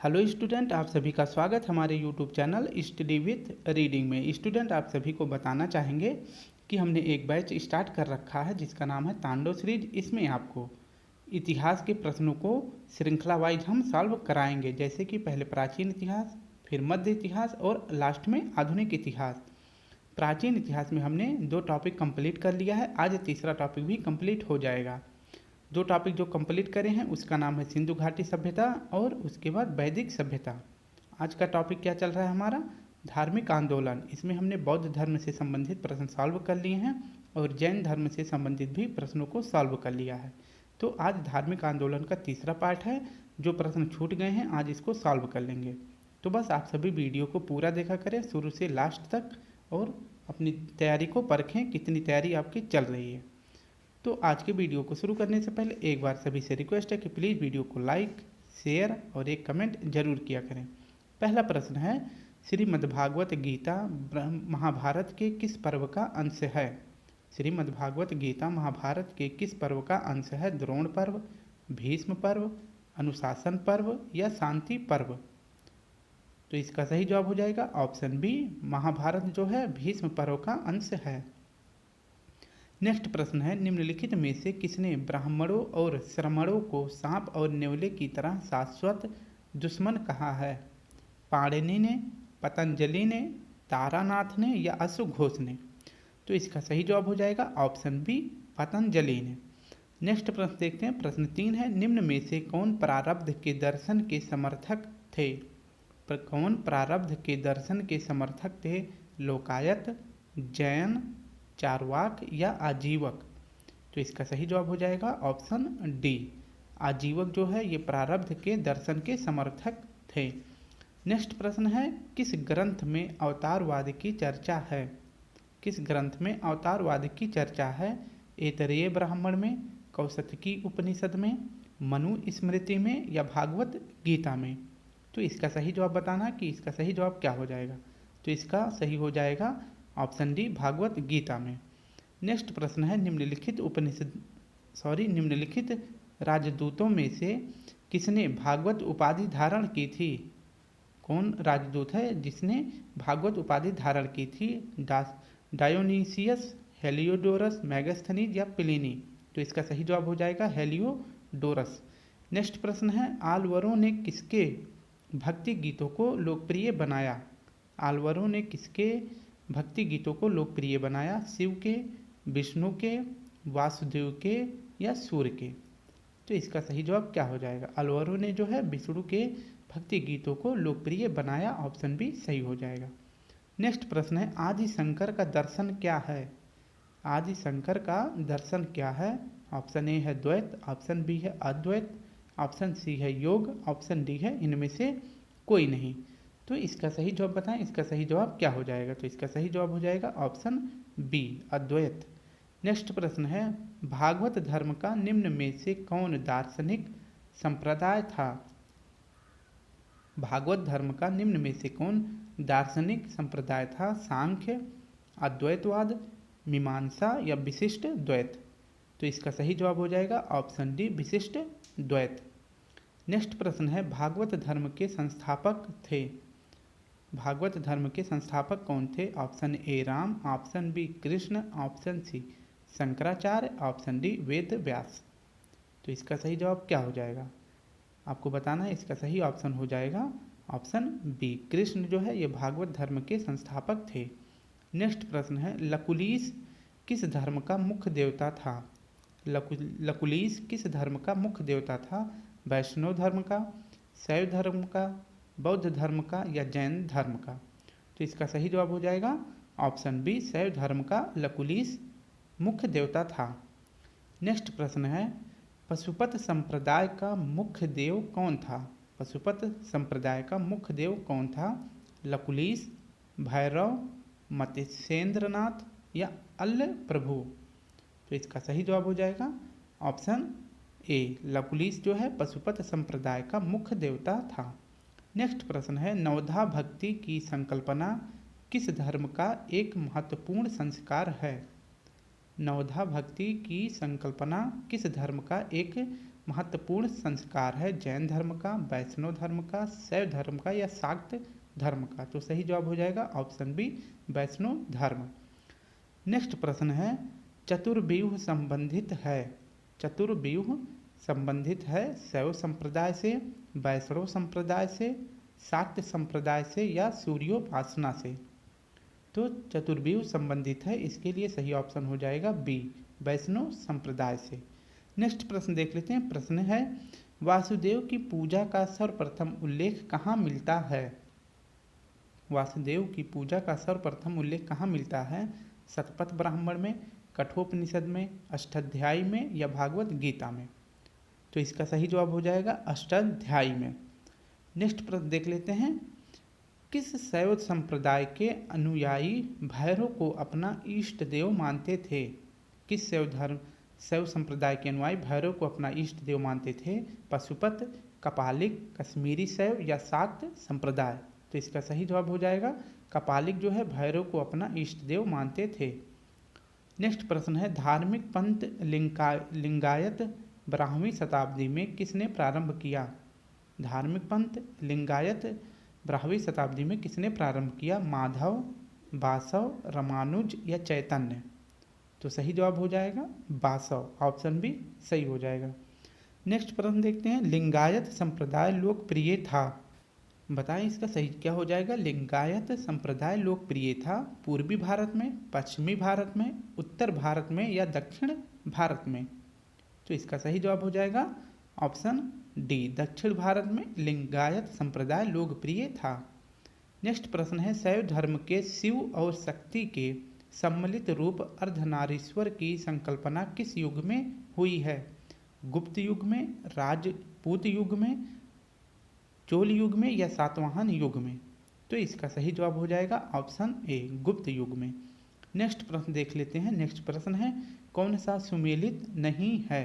Hello student, आप सभी का स्वागत हमारे YouTube channel study with reading में। स्टूडेंट, आप सभी को बताना चाहेंगे कि हमने एक बैच स्टार्ट कर रखा है जिसका नाम है तांडव सीरीज। इसमें आपको इतिहास के प्रश्नों को श्रृंखला वाइज हम सॉल्व कराएंगे, जैसे कि पहले प्राचीन इतिहास, फिर मध्य इतिहास और लास्ट में आधुनिक इतिहास। प्राचीन इतिहास में हमने 2 टॉपिक कंप्लीट कर लिया है, आज तीसरा टॉपिक भी कंप्लीट हो जाएगा। 2 टॉपिक जो कंप्लीट करे हैं उसका नाम है सिंधु घाटी सभ्यता और उसके बाद वैदिक सभ्यता। आज का टॉपिक क्या चल रहा है हमारा? धार्मिक आंदोलन। इसमें हमने बौद्ध धर्म से संबंधित प्रश्न सॉल्व कर लिए हैं और जैन धर्म से संबंधित भी प्रश्नों को सॉल्व कर लिया है। तो आज धार्मिक आंदोलन का तीसरा पार्ट है। जो प्रश्न छूट गए हैं आज इसको सॉल्व कर लेंगे। तो बस आप सभी वीडियो को पूरा देखा करें शुरू से लास्ट तक और अपनी तैयारी को परखें कितनी तैयारी आपकी चल रही है। तो आज के वीडियो को शुरू करने से पहले एक बार सभी से रिक्वेस्ट है कि प्लीज़ वीडियो को लाइक, शेयर और एक कमेंट जरूर किया करें। पहला प्रश्न है, श्रीमद्भागवत गीता महाभारत के किस पर्व का अंश है? श्रीमद्भागवत गीता महाभारत के किस पर्व का अंश है? द्रोण पर्व, भीष्म पर्व, अनुशासन पर्व या शांति पर्व? तो इसका सही जवाब हो जाएगा ऑप्शन बी, महाभारत जो है भीष्म पर्व का अंश है। नेक्स्ट प्रश्न है, निम्नलिखित में से किसने ब्राह्मणों और श्रमणों को सांप और नेवले की तरह शाश्वत दुश्मन कहा है? पाणिनि ने, पतंजलि ने, तारानाथ ने या अश्वघोष ने? तो इसका सही जवाब हो जाएगा ऑप्शन बी, पतंजलि ने। नेक्स्ट प्रश्न देखते हैं। प्रश्न 3 है, निम्न में से कौन प्रारब्ध के दर्शन के समर्थक थे? कौन प्रारब्ध के दर्शन के समर्थक थे? लोकायत, जैन, चारवाक या आजीवक? तो इसका सही जवाब हो जाएगा ऑप्शन डी, आजीवक जो है ये प्रारब्ध के दर्शन के समर्थक थे। नेक्स्ट प्रश्न है, किस ग्रंथ में अवतारवाद की चर्चा है? किस ग्रंथ में अवतारवाद की चर्चा है? ऐतरेय ब्राह्मण में, कौशिकी उपनिषद में, मनु स्मृति में या भागवत गीता में? तो इसका सही जवाब बताना कि इसका सही जवाब क्या हो जाएगा। तो इसका सही हो जाएगा ऑप्शन डी, भागवत गीता में। नेक्स्ट प्रश्न है, निम्नलिखित राजदूतों में से किसने भागवत उपाधि धारण की थी? कौन राजदूत है जिसने भागवत उपाधि धारण की थी? डायोनीसियस, हेलियोडोरस, मैगस्थनीज या प्लिनी? तो इसका सही जवाब हो जाएगा हेलियोडोरस। नेक्स्ट प्रश्न है, आलवरों ने किसके भक्ति गीतों को लोकप्रिय बनाया? आलवरों ने किसके भक्ति गीतों को लोकप्रिय बनाया? शिव के, विष्णु के, वासुदेव के या सूर्य के? तो इसका सही जवाब क्या हो जाएगा? अलवरों ने जो है विष्णु के भक्ति गीतों को लोकप्रिय बनाया, ऑप्शन बी सही हो जाएगा। नेक्स्ट प्रश्न है, आदि शंकर का दर्शन क्या है? आदि शंकर का दर्शन क्या है? ऑप्शन ए है द्वैत, ऑप्शन बी है अद्वैत, ऑप्शन सी है योग, ऑप्शन डी है इनमें से कोई नहीं। तो इसका सही जवाब बताएं, इसका सही जवाब क्या हो जाएगा? तो इसका सही जवाब हो जाएगा ऑप्शन बी, अद्वैत। नेक्स्ट प्रश्न है, भागवत धर्म का निम्न में से कौन दार्शनिक संप्रदाय था? भागवत धर्म का निम्न में से कौन दार्शनिक संप्रदाय था? सांख्य, अद्वैतवाद, मीमांसा या विशिष्ट द्वैत? तो इसका सही जवाब हो जाएगा ऑप्शन डी, विशिष्ट द्वैत। नेक्स्ट प्रश्न है, भागवत धर्म के संस्थापक थे? भागवत धर्म के संस्थापक कौन थे? Option A Ram, option B Krishna, option C Shankaracharya, option D Ved Vyas? तो इसका सही जवाब क्या हो जाएगा आपको बताना है। इसका सही ऑप्शन हो जाएगा ऑप्शन बी, कृष्ण जो है ये भागवत धर्म के संस्थापक थे। नेक्स्ट प्रश्न है, लकुलीस किस धर्म का मुख्य देवता था? लकुलीस किस धर्म का मुख्य देवता था? वैष्णव धर्म का, शैव धर्म का, बौद्ध धर्म का या जैन धर्म का? तो इसका सही जवाब हो जाएगा ऑप्शन बी, शैव धर्म का लकुलीस मुख्य देवता था। नेक्स्ट प्रश्न है, पशुपत संप्रदाय का मुख्य देव कौन था? पशुपत संप्रदाय का मुख्य देव कौन था? लकुलीस, भैरव, मत्स्येंद्रनाथ या अल्ल प्रभु? तो इसका सही जवाब हो जाएगा ऑप्शन ए, लकुलीस जो है पशुपत संप्रदाय का मुख्य देवता था। नेक्स्ट प्रश्न है, नवधा भक्ति की संकल्पना किस धर्म का एक महत्वपूर्ण संस्कार है? नवधा भक्ति की संकल्पना किस धर्म का एक महत्वपूर्ण संस्कार है? जैन धर्म का, वैष्णव धर्म का, शैव धर्म का या शाक्त धर्म का? तो सही जवाब हो जाएगा ऑप्शन बी, वैष्णव धर्म। नेक्स्ट प्रश्न है, चतुर्व्यूह संबंधित है? चतुर्व्यूह संबंधित है शैव संप्रदाय से, वैष्णव संप्रदाय से, शाक्त संप्रदाय से या सूर्योपासना से? तो चतुर्व्यूह संबंधित है, इसके लिए सही ऑप्शन हो जाएगा बी, वैष्णव संप्रदाय से। नेक्स्ट प्रश्न देख लेते हैं। प्रश्न है, वासुदेव की पूजा का सर्वप्रथम उल्लेख कहाँ मिलता है? वासुदेव की पूजा का सर्वप्रथम उल्लेख कहाँ मिलता है? शतपथ ब्राह्मण में, कठोपनिषद में, अष्टाध्यायी में या भागवत गीता में? तो इसका सही जवाब हो जाएगा अष्टाध्यायी में। नेक्स्ट प्रश्न देख लेते हैं, किस शैव संप्रदाय के अनुयायी भैरव को अपना इष्ट देव मानते थे? किस शैव संप्रदाय के अनुयायी भैरव को अपना इष्ट देव मानते थे? पशुपत, कपालिक, कश्मीरी शैव या शाक्त संप्रदाय? तो इसका सही जवाब हो जाएगा कपालिक जो है भैरव को अपना इष्ट देव मानते थे। नेक्स्ट प्रश्न है, धार्मिक पंथ लिंगायत 12वीं शताब्दी में किसने प्रारंभ किया? धार्मिक पंथ लिंगायत 12वीं शताब्दी में किसने प्रारंभ किया? माधव, वासव, रामानुज या चैतन्य? तो सही जवाब हो जाएगा वासव, ऑप्शन बी सही हो जाएगा। नेक्स्ट प्रश्न देखते हैं, लिंगायत संप्रदाय लोकप्रिय था? बताएं इसका सही क्या हो जाएगा। लिंगायत संप्रदाय लोकप्रिय था पूर्वी भारत में, पश्चिमी भारत में, उत्तर भारत में या दक्षिण भारत में? तो इसका सही जवाब हो जाएगा ऑप्शन डी, दक्षिण भारत में लिंगायत संप्रदाय लोकप्रिय था। नेक्स्ट प्रश्न है, शैव धर्म के शिव और शक्ति के सम्मिलित रूप अर्धनारीश्वर की संकल्पना किस युग में हुई है? गुप्त युग में, राजपूत युग में, चोल युग में या सातवाहन युग में? तो इसका सही जवाब हो जाएगा ऑप्शन ए, गुप्त युग में। नेक्स्ट प्रश्न देख लेते हैं। नेक्स्ट प्रश्न है, कौन सा सुमेलित नहीं है?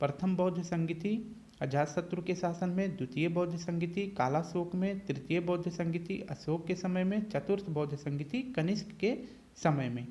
प्रथम बौद्ध संगीति अजातशत्रु के शासन में, द्वितीय बौद्ध संगीति कालाशोक में, तृतीय बौद्ध संगीति अशोक के समय में, चतुर्थ बौद्ध संगीति कनिष्क के समय में?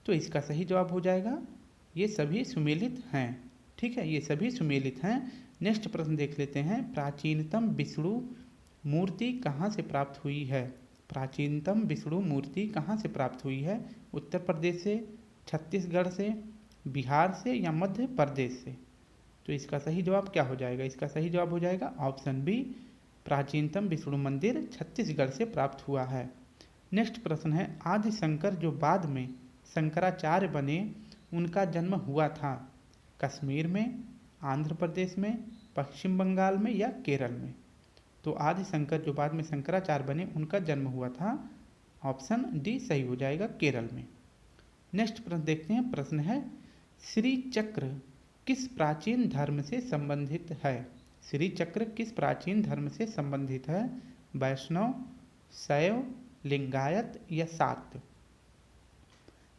तो इसका सही जवाब हो जाएगा ये सभी सुमेलित हैं। ठीक है, ये सभी सुमेलित हैं। नेक्स्ट प्रश्न देख लेते हैं, प्राचीनतम विष्णु मूर्ति कहाँ से प्राप्त हुई है? प्राचीनतम विष्णु मूर्ति कहाँ से प्राप्त हुई है? उत्तर प्रदेश से, छत्तीसगढ़ से, बिहार से या मध्य प्रदेश से? तो इसका सही जवाब क्या हो जाएगा? इसका सही जवाब हो जाएगा ऑप्शन बी, प्राचीनतम विष्णु मंदिर छत्तीसगढ़ से प्राप्त हुआ है। नेक्स्ट प्रश्न है, आदि शंकर जो बाद में शंकराचार्य बने उनका जन्म हुआ था कश्मीर में, आंध्र प्रदेश में, पश्चिम बंगाल में या केरल में? तो आदि शंकर जो बाद में शंकराचार्य बने उनका जन्म हुआ था, ऑप्शन डी सही हो जाएगा केरल में। नेक्स्ट प्रश्न देखते हैं। प्रश्न है, श्री चक्र किस प्राचीन धर्म से संबंधित है? श्री चक्र किस प्राचीन धर्म से संबंधित है? वैष्णव, शैव, लिंगायत या शाक्त?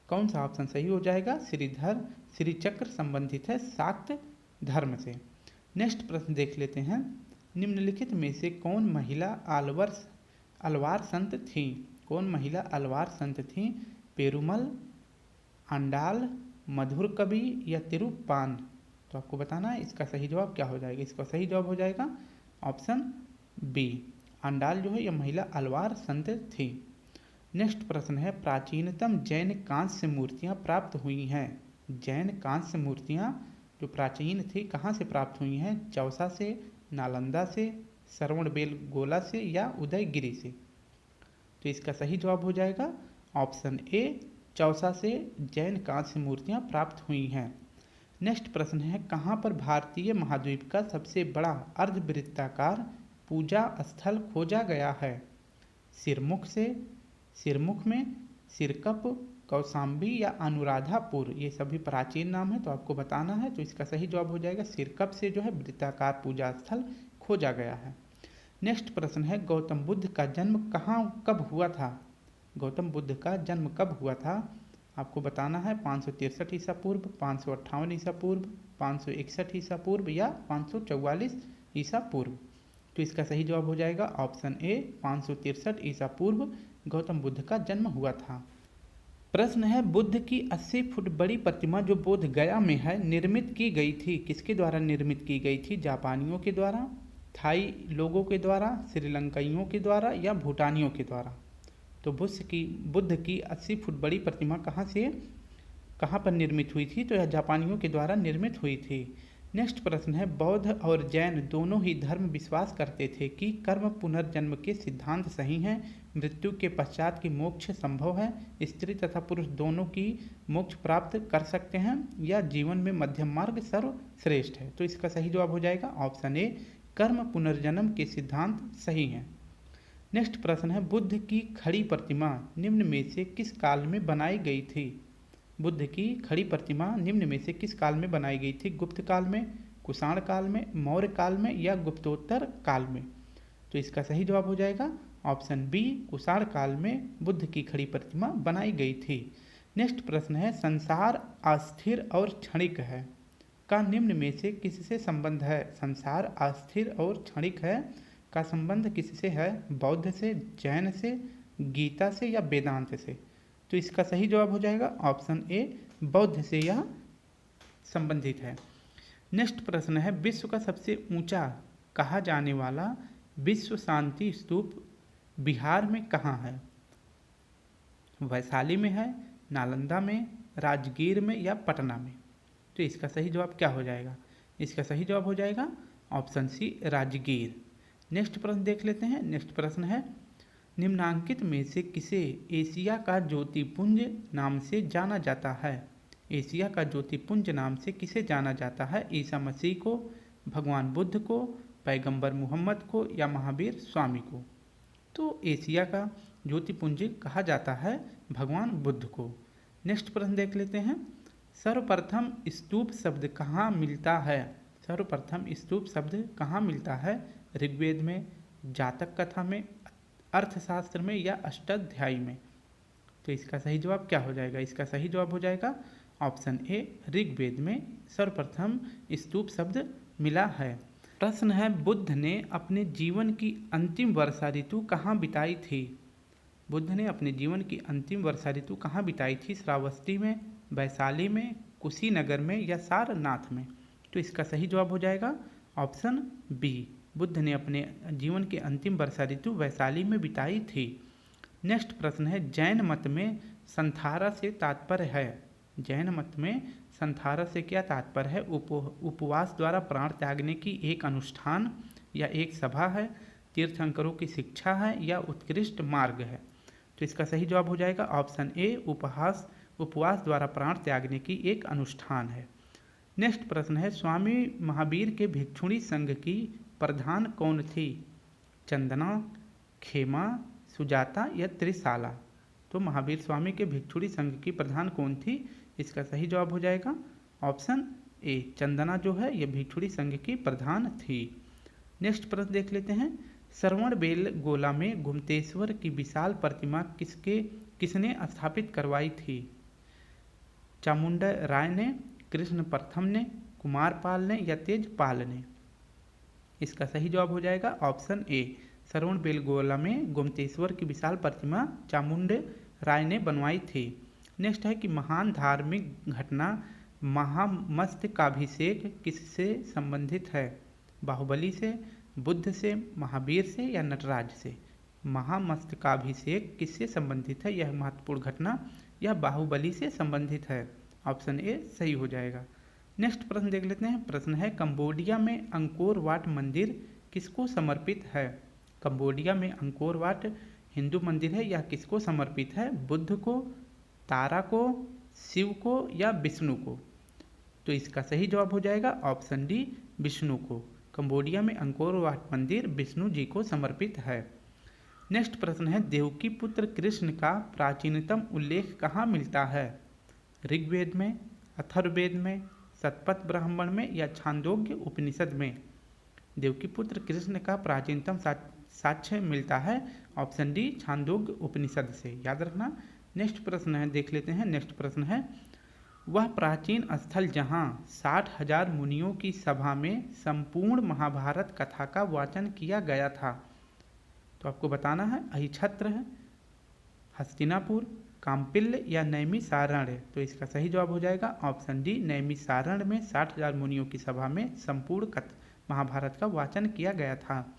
कौन सा ऑप्शन सही हो जाएगा? श्री चक्र संबंधित है शाक्त धर्म से। नेक्स्ट प्रश्न देख लेते हैं, निम्नलिखित में से कौन महिला अलवार संत थी? कौन महिला अलवार संत थी? पेरुमल, आंडाल, मधुर कवि या तिरुप्पान? तो आपको बताना है इसका सही जवाब क्या हो जाएगा। इसका सही जवाब हो जाएगा ऑप्शन बी, आंडाल जो है यह महिला अलवार संत थी। नेक्स्ट प्रश्न है, प्राचीनतम जैन कांस्य मूर्तियाँ प्राप्त हुई हैं? जैन कांस्य मूर्तियाँ जो प्राचीन थी कहाँ से प्राप्त हुई हैं? चौसा से, नालंदा से, श्रवणबेलगोला से या उदयगिरी से? तो इसका सही जवाब हो जाएगा ऑप्शन ए, चौसा से जैन कांस्य मूर्तियाँ प्राप्त हुई हैं। नेक्स्ट प्रश्न है, कहाँ पर भारतीय महाद्वीप का सबसे बड़ा अर्धवृत्ताकार पूजा स्थल खोजा गया है? सिरमुख में, सिरकप, कौशाम्बी या अनुराधापुर? ये सभी प्राचीन नाम है तो आपको बताना है। तो इसका सही जवाब हो जाएगा सिरकप से जो है वृत्ताकार पूजा स्थल खोजा गया है। नेक्स्ट प्रश्न है, गौतम बुद्ध का जन्म कब हुआ था? गौतम बुद्ध का जन्म कब हुआ था? आपको बताना है 563 ईसा पूर्व, 558 ईसा पूर्व, 561 ईसा पूर्व या 544 ईसा पूर्व? तो इसका सही जवाब हो जाएगा ऑप्शन ए, 563 ईसा पूर्व गौतम बुद्ध का जन्म हुआ था। प्रश्न है, बुद्ध की 80 फुट बड़ी प्रतिमा जो बोध गया में है निर्मित की गई थी, किसके द्वारा निर्मित की गई थी? जापानियों के द्वारा, थाई लोगों के द्वारा, श्रीलंकाइयों के द्वारा या भूटानियों के द्वारा? तो बुद्ध की 80 फुट बड़ी प्रतिमा कहाँ पर निर्मित हुई थी? तो यह जापानियों के द्वारा निर्मित हुई थी। नेक्स्ट प्रश्न है, बौद्ध और जैन दोनों ही धर्म विश्वास करते थे कि कर्म पुनर्जन्म के सिद्धांत सही हैं, मृत्यु के पश्चात की मोक्ष संभव है, स्त्री तथा पुरुष दोनों की मोक्ष प्राप्त कर सकते हैं, या जीवन में मध्यम मार्ग सर्वश्रेष्ठ है? तो इसका सही जवाब हो जाएगा ऑप्शन ए, कर्म पुनर्जन्म के सिद्धांत सही हैं। नेक्स्ट प्रश्न है, बुद्ध की खड़ी प्रतिमा निम्न में से किस काल में बनाई गई थी? बुद्ध की खड़ी प्रतिमा निम्न में से किस काल में बनाई गई थी? गुप्त काल में, कुषाण काल में, मौर्य काल में या गुप्तोत्तर काल में? तो इसका सही जवाब हो जाएगा ऑप्शन बी, कुषाण काल में बुद्ध की खड़ी प्रतिमा बनाई गई थी। नेक्स्ट प्रश्न है, संसार अस्थिर और क्षणिक है का निम्न में से किससे संबंध है? संसार अस्थिर और क्षणिक है का संबंध किससे है? बौद्ध से, जैन से, गीता से या वेदांत से? तो इसका सही जवाब हो जाएगा ऑप्शन ए, बौद्ध से यह संबंधित है। नेक्स्ट प्रश्न है, विश्व का सबसे ऊंचा कहा जाने वाला विश्व शांति स्तूप बिहार में कहाँ है? वैशाली में है, नालंदा में, राजगीर में या पटना में? तो इसका सही जवाब क्या हो जाएगा? इसका सही जवाब हो जाएगा ऑप्शन सी, राजगीर। नेक्स्ट प्रश्न देख लेते हैं। नेक्स्ट प्रश्न है, निम्नांकित में से किसे एशिया का ज्योतिपुंज नाम से जाना जाता है? एशिया का ज्योतिपुंज नाम से किसे जाना जाता है? ईसा मसीह को, भगवान बुद्ध को, पैगंबर मोहम्मद को या महावीर स्वामी को? तो एशिया का ज्योतिपुंज कहा जाता है भगवान बुद्ध को। नेक्स्ट प्रश्न देख लेते हैं, सर्वप्रथम स्तूप शब्द कहाँ मिलता है? सर्वप्रथम स्तूप शब्द कहाँ मिलता है? ऋग्वेद में, जातक कथा में, अर्थशास्त्र में या अष्टाध्यायी में? तो इसका सही जवाब क्या हो जाएगा? इसका सही जवाब हो जाएगा ऑप्शन ए, ऋग्वेद में सर्वप्रथम स्तूप शब्द मिला है। प्रश्न है, बुद्ध ने अपने जीवन की अंतिम वर्षा ऋतु कहाँ बिताई थी? बुद्ध ने अपने जीवन की अंतिम वर्षा ऋतु कहाँ बिताई थी? श्रावस्ती में, वैशाली में, कुशीनगर में या सारनाथ में? तो इसका सही जवाब हो जाएगा ऑप्शन बी, बुद्ध ने अपने जीवन की अंतिम वर्षा ऋतु वैशाली में बिताई थी। नेक्स्ट प्रश्न है, जैन मत में संथारा से तात्पर्य है? जैन मत में संथारा से क्या तात्पर्य है? उपवास द्वारा प्राण त्यागने की एक अनुष्ठान या एक सभा है, तीर्थंकरों की शिक्षा है या उत्कृष्ट मार्ग है? तो इसका सही जवाब हो जाएगा ऑप्शन ए, उपवास द्वारा प्राण त्यागने की एक अनुष्ठान है। नेक्स्ट प्रश्न है, स्वामी महावीर के भिक्षुणी संघ की प्रधान कौन थी? चंदना, खेमा, सुजाता या त्रिशाला? तो महावीर स्वामी के भिक्षुणी संघ की प्रधान कौन थी? इसका सही जवाब हो जाएगा ऑप्शन ए, चंदना जो है यह भिक्षुणी संघ की प्रधान थी। नेक्स्ट प्रश्न देख लेते हैं, श्रवणबेल गोला में गुमतेश्वर की विशाल प्रतिमा किसने स्थापित करवाई थी? चामुंडा राय ने, कृष्ण प्रथम ने, कुमारपाल ने या तेजपाल ने? इसका सही जवाब हो जाएगा ऑप्शन ए, श्रवणबेलगोला में गोमतेश्वर की विशाल प्रतिमा चामुंड राय ने बनवाई थी। नेक्स्ट है कि महान धार्मिक घटना महामस्तकाभिषेक किससे संबंधित है? बाहुबली से, बुद्ध से, महावीर से या नटराज से? महामस्तकाभिषेक किससे संबंधित है? यह महत्वपूर्ण घटना यह बाहुबली से संबंधित है। ऑप्शन ए सही हो जाएगा। नेक्स्ट प्रश्न देख लेते हैं। प्रश्न है, कंबोडिया में अंकोर वाट मंदिर किसको समर्पित है? कंबोडिया में अंकोर वाट हिंदू मंदिर है, यह किसको समर्पित है? बुद्ध को, तारा को, शिव को या विष्णु को? तो इसका सही जवाब हो जाएगा ऑप्शन डी, विष्णु को। कंबोडिया में अंकोर वाट मंदिर विष्णु जी को समर्पित है। नेक्स्ट प्रश्न है, देवकी पुत्र कृष्ण का प्राचीनतम उल्लेख कहाँ मिलता है? ऋग्वेद में, अथर्ववेद में, शतपथ ब्राह्मण में या छांदोग्य उपनिषद में? देवकी पुत्र कृष्ण का प्राचीनतम साक्ष्य मिलता है ऑप्शन डी, छांदोग्य उपनिषद से, याद रखना। नेक्स्ट प्रश्न है देख लेते हैं। नेक्स्ट प्रश्न है, वह प्राचीन स्थल जहाँ 60,000 मुनियों की सभा में संपूर्ण महाभारत कथा का वाचन किया गया था, तो आपको बताना है अहिछत्र है, हस्तिनापुर, काम्पिल्य या नैमिषारण्य? तो इसका सही जवाब हो जाएगा ऑप्शन डी, नैमिषारण्य में 60,000 मुनियों की सभा में संपूर्ण महाभारत का वाचन किया गया था।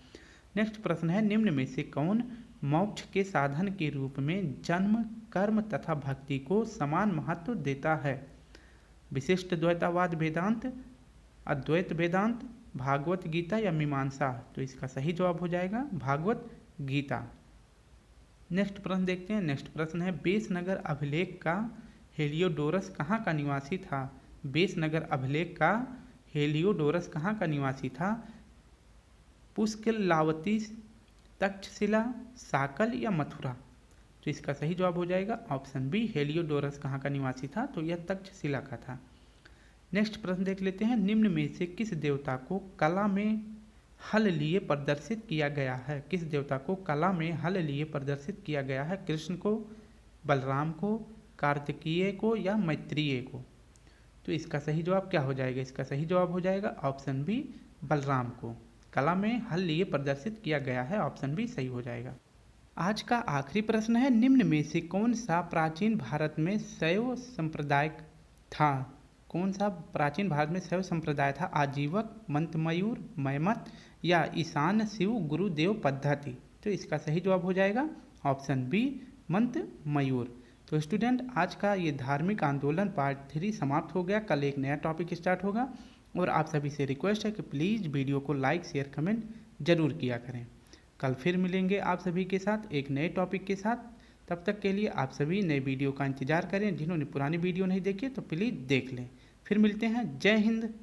नेक्स्ट प्रश्न है, निम्न में से कौन मोक्ष के साधन के रूप में जन्म, कर्म तथा भक्ति को समान महत्व देता है? विशिष्ट द्वैतवाद वेदांत, अद्वैत वेदांत, भागवत गीता या मीमांसा? तो इसका सही जवाब हो जाएगा भागवत गीता। नेक्स्ट प्रश्न देखते हैं। नेक्स्ट प्रश्न है, बेसनगर अभिलेख का हेलियोडोरस कहाँ का निवासी था? बेसनगर अभिलेख का हेलियोडोरस कहाँ का निवासी था? पुष्कलावती, तक्षशिला, साकल या मथुरा? तो इसका सही जवाब हो जाएगा ऑप्शन बी, हेलियोडोरस कहाँ का निवासी था? तो यह तक्षशिला का था। नेक्स्ट प्रश्न देख लेते हैं, निम्न में से किस देवता को कला में हल लिए प्रदर्शित किया गया है? किस देवता को कला में हल लिए प्रदर्शित किया गया है? कृष्ण को, बलराम को, कार्तिकेय को या मैत्रेय को? तो इसका सही जवाब क्या हो जाएगा? इसका सही जवाब हो जाएगा ऑप्शन बी, बलराम को कला में हल लिए प्रदर्शित किया गया है। ऑप्शन बी सही हो जाएगा। आज का आखिरी प्रश्न है, निम्न में से कौन सा प्राचीन भारत में शैव संप्रदाय था? कौन सा प्राचीन भारत में शैव संप्रदाय था? आजीवक, मंतमयूर, मैमत या ईशान शिव गुरुदेव पद्धति? तो इसका सही जवाब हो जाएगा ऑप्शन बी, मंतमयूर। तो स्टूडेंट, आज का ये धार्मिक आंदोलन पार्ट 3 समाप्त हो गया। कल एक नया टॉपिक स्टार्ट होगा और आप सभी से रिक्वेस्ट है कि प्लीज़ वीडियो को लाइक, शेयर, कमेंट जरूर किया करें। कल फिर मिलेंगे आप सभी के साथ एक नए टॉपिक के साथ। तब तक के लिए आप सभी नए वीडियो का इंतजार करें। जिन्होंने पुरानी वीडियो नहीं देखी तो प्लीज़ देख लें। फिर मिलते हैं। जय हिंद।